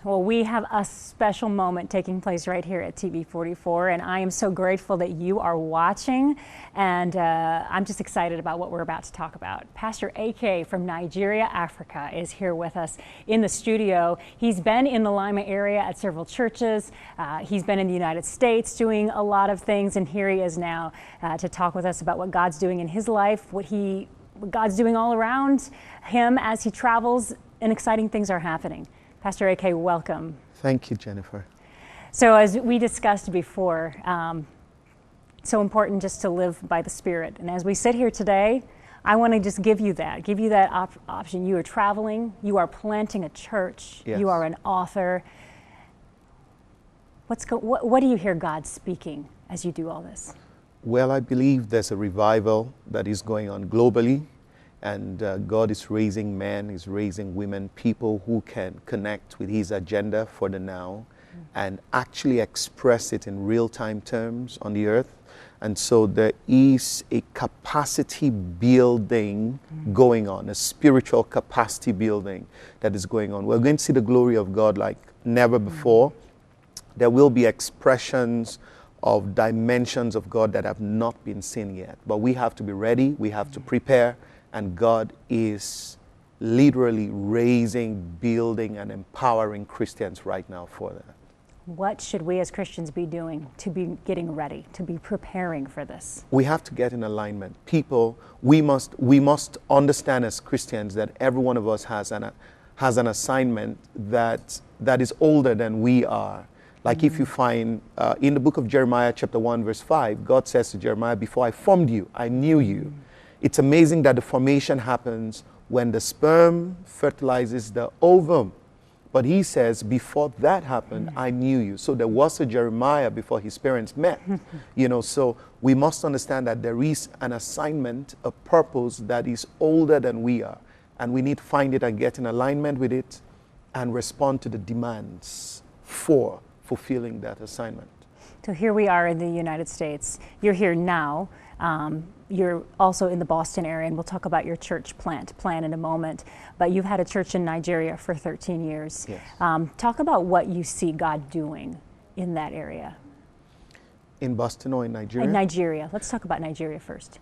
Well, we have a special moment taking place right here at TV44, and I am so grateful that you are watching, and I'm just excited about what we're about to talk about. Pastor AK from Nigeria, Africa is here with us in the studio. He's been in the Lima area at several churches. He's been in the United States doing a lot of things, and here he is now to talk with us about what God's doing in his life, what God's doing all around him as he travels, and exciting things are happening. Pastor AK, welcome. Thank you, Jennifer. So as we discussed before, so important just to live by the Spirit. And as we sit here today, I want to just give you that option. You are traveling, you are planting a church, Yes. You are an author. What do you hear God speaking as you do all this? Well, I believe there's a revival that is going on globally. And God is raising men, He's raising women, people who can connect with His agenda for the now and actually express it in real-time terms on the earth. And so there is a capacity building going on, a spiritual capacity building that is going on. We're going to see the glory of God like never before. There will be expressions of dimensions of God that have not been seen yet. But we have to be ready, we have to prepare. And God is literally raising, building, and empowering Christians right now for that. What should we as Christians be doing to be getting ready, to be preparing for this? We have to get in alignment. People, we must understand as Christians that every one of us has an assignment that is older than we are. Like if you find in the book of Jeremiah chapter 1 verse 5, God says to Jeremiah, before I formed you, I knew you. It's amazing that the formation happens when the sperm fertilizes the ovum. But he says, before that happened, I knew you. So there was a Jeremiah before his parents met. So we must understand that there is an assignment, a purpose that is older than we are. And we need to find it and get in alignment with it and respond to the demands for fulfilling that assignment. So here we are in the United States. You're here now. You're also in the Boston area, and we'll talk about your church plan in a moment. But you've had a church in Nigeria for 13 years. Yes. Talk about what you see God doing in that area. In Boston or in Nigeria? In Nigeria. Let's talk about Nigeria first.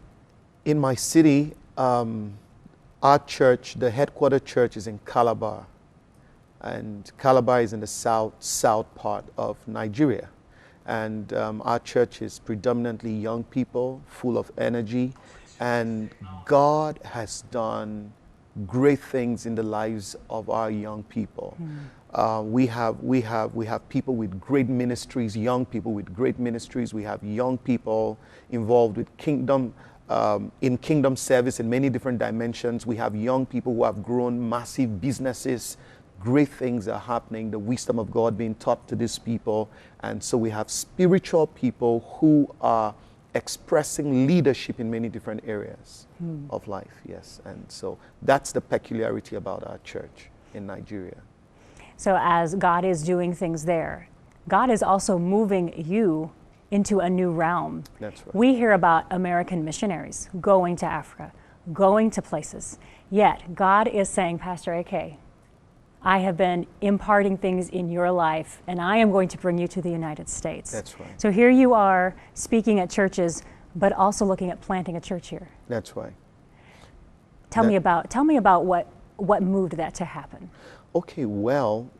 In my city, our church, the headquarter church is in Calabar. And Calabar is in the south part of Nigeria. And our church is predominantly young people, full of energy. And God has done great things in the lives of our young people. We have people with great ministries, young people with great ministries. We have young people involved with kingdom, in kingdom service in many different dimensions. We have young people who have grown massive businesses. Great things are happening, the wisdom of God being taught to these people. And so we have spiritual people who are expressing leadership in many different areas of life, yes. And so that's the peculiarity about our church in Nigeria. So as God is doing things there, God is also moving you into a new realm. That's right. We hear about American missionaries going to Africa, going to places. Yet God is saying, Pastor AK, I have been imparting things in your life, and I am going to bring you to the United States. That's right. So here you are speaking at churches, but also looking at planting a church here. That's right. Tell me about what moved that to happen. Okay, well,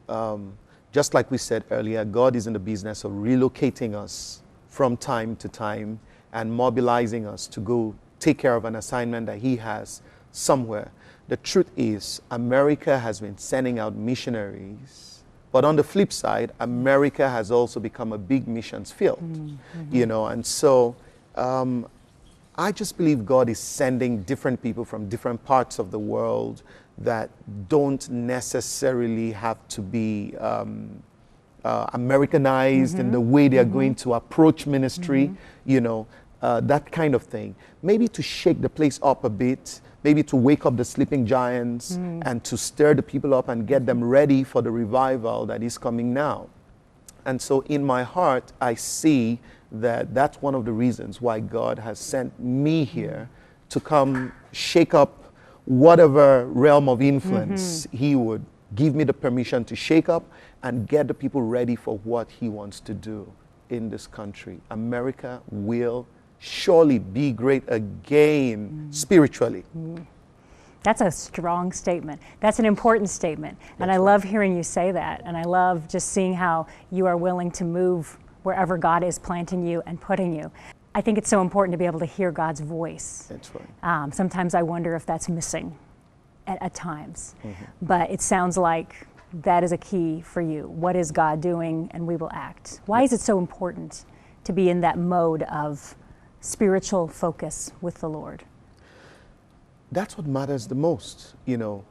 just like we said earlier, God is in the business of relocating us from time to time and mobilizing us to go take care of an assignment that He has somewhere. The truth is, America has been sending out missionaries, but on the flip side, America has also become a big missions field, and so I just believe God is sending different people from different parts of the world that don't necessarily have to be Americanized in the way they are going to approach ministry, that kind of thing. Maybe to shake the place up a bit, maybe to wake up the sleeping giants and to stir the people up and get them ready for the revival that is coming now. And so in my heart, I see that that's one of the reasons why God has sent me here to come shake up whatever realm of influence He would give me the permission to shake up and get the people ready for what he wants to do in this country. America will surely be great again spiritually. That's a strong statement. That's an important statement. And I right. love hearing you say that. And I love just seeing how you are willing to move wherever God is planting you and putting you. I think it's so important to be able to hear God's voice. That's right. Sometimes I wonder if that's missing at times. But it sounds like that is a key for you. What is God doing? And we will act. Why is it so important to be in that mode of spiritual focus with the Lord? That's what matters the most. You know,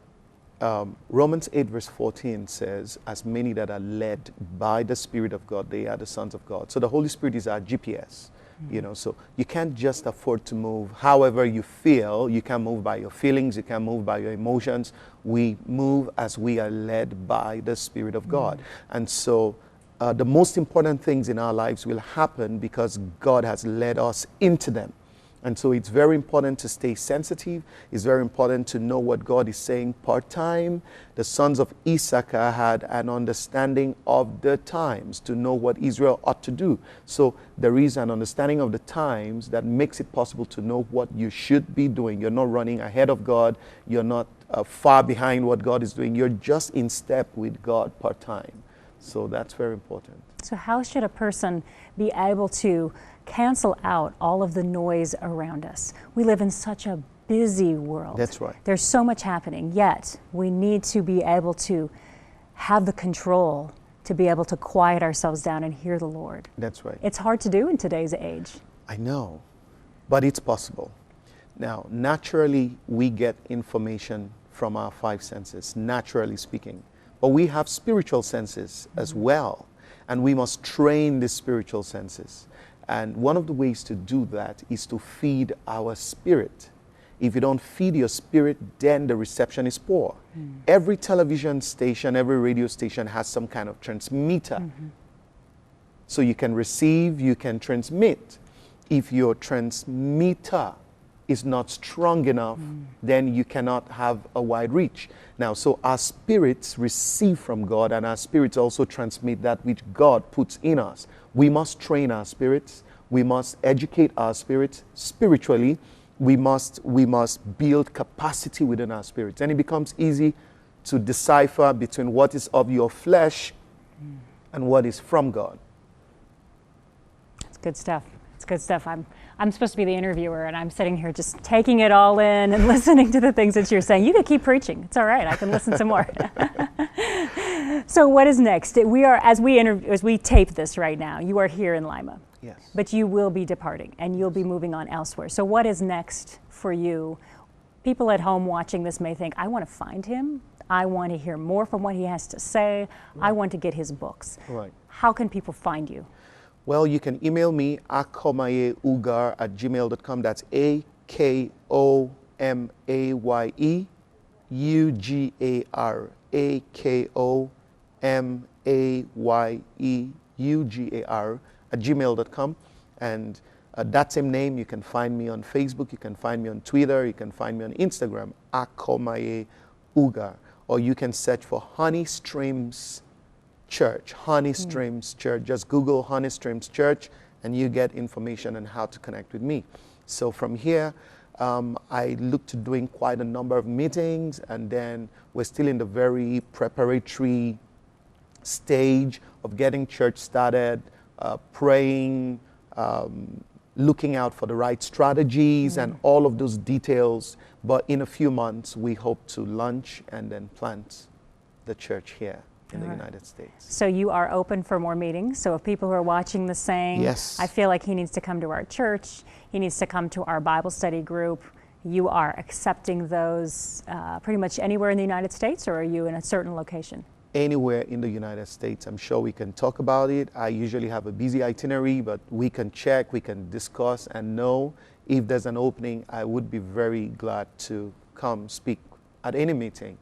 Romans 8 verse 14 says, as many that are led by the Spirit of God, they are the sons of God. So the Holy Spirit is our GPS. You know, so you can't just afford to move however you feel. You can't move by your feelings. You can't move by your emotions. We move as we are led by the Spirit of God. And so the most important things in our lives will happen because God has led us into them. And so it's very important to stay sensitive. It's very important to know what God is saying part-time. The sons of Issachar had an understanding of the times to know what Israel ought to do. So there is an understanding of the times that makes it possible to know what you should be doing. You're not running ahead of God. You're not far behind what God is doing. You're just in step with God part-time. So that's very important. So how should a person be able to cancel out all of the noise around us? We live in such a busy world. That's right. There's so much happening, yet we need to be able to have the control to be able to quiet ourselves down and hear the Lord. That's right. It's hard to do in today's age. I know, but it's possible. Now, naturally, we get information from our five senses, naturally speaking. But we have spiritual senses as well, and we must train the spiritual senses. And one of the ways to do that is to feed our spirit. If you don't feed your spirit, then the reception is poor. Every television station, every radio station has some kind of transmitter. So you can receive, you can transmit. If your transmitter is not strong enough, then you cannot have a wide reach. Now, so our spirits receive from God, and our spirits also transmit that which God puts in us. We must train our spirits. We must educate our spirits spiritually. We must build capacity within our spirits. And it becomes easy to decipher between what is of your flesh and what is from God. It's good stuff. It's good stuff. I'm supposed to be the interviewer, and I'm sitting here just taking it all in and listening to the things that you're saying. You can keep preaching. It's all right. I can listen some more. So what is next? We are, as we tape this right now, you are here in Lima. Yes. But you will be departing, and you'll be moving on elsewhere. So what is next for you? People at home watching this may think, I want to find him. I want to hear more from what he has to say. I want to get his books. Right. How can people find you? Well, you can email me, akomayeugar@gmail.com. That's AKOMAYEUGAR. AKOMAYEUGAR@gmail.com. And that same name, you can find me on Facebook, you can find me on Twitter, you can find me on Instagram, akomayeugar. Or you can search for Honey Streams Church, Honey Streams Church. Just Google Honey Streams Church and you get information on how to connect with me. So from here, I look to doing quite a number of meetings, and then we're still in the very preparatory stage of getting church started, praying, looking out for the right strategies and all of those details. But in a few months, we hope to launch and then plant the church here in the United States. So you are open for more meetings. So if people who are watching this saying, yes, I feel like he needs to come to our church, he needs to come to our Bible study group, you are accepting those pretty much anywhere in the United States, or are you in a certain location? Anywhere in the United States. I'm sure we can talk about it. I usually have a busy itinerary, but we can check, we can discuss, and know if there's an opening. I would be very glad to come speak at any meeting.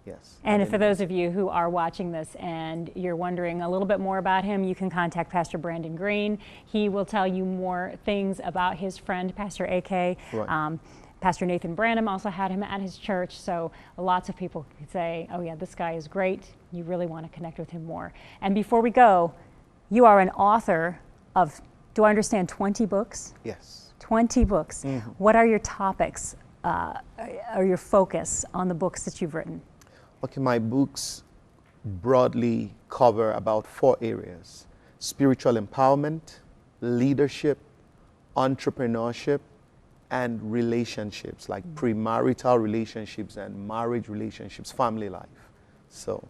Yes. And for those of you who are watching this and you're wondering a little bit more about him, you can contact Pastor Brandon Green. He will tell you more things about his friend, Pastor AK. Right. Pastor Nathan Branham also had him at his church, so lots of people could say, oh yeah, this guy is great. You really want to connect with him more. And before we go, you are an author of, do I understand, 20 books? Yes. 20 books. Mm-hmm. What are your topics or your focus on the books that you've written? Okay, my books broadly cover about 4 areas: spiritual empowerment, leadership, entrepreneurship, and relationships, like premarital relationships and marriage relationships, family life. So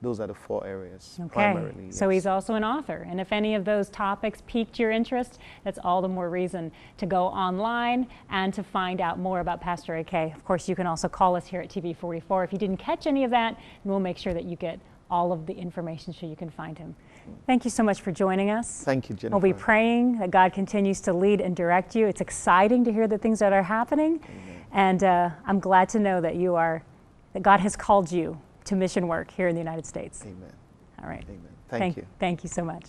those are the 4 areas primarily. So yes. he's also an author, and if any of those topics piqued your interest, that's all the more reason to go online and to find out more about Pastor A.K. Of course, you can also call us here at TV44 if you didn't catch any of that, and we'll make sure that you get all of the information so you can find him. Thank you so much for joining us. Thank you, Jennifer. We'll be praying that God continues to lead and direct you. It's exciting to hear the things that are happening, and I'm glad to know that that God has called you to mission work here in the United States. Amen. All right. Amen. Thank you. Thank you so much.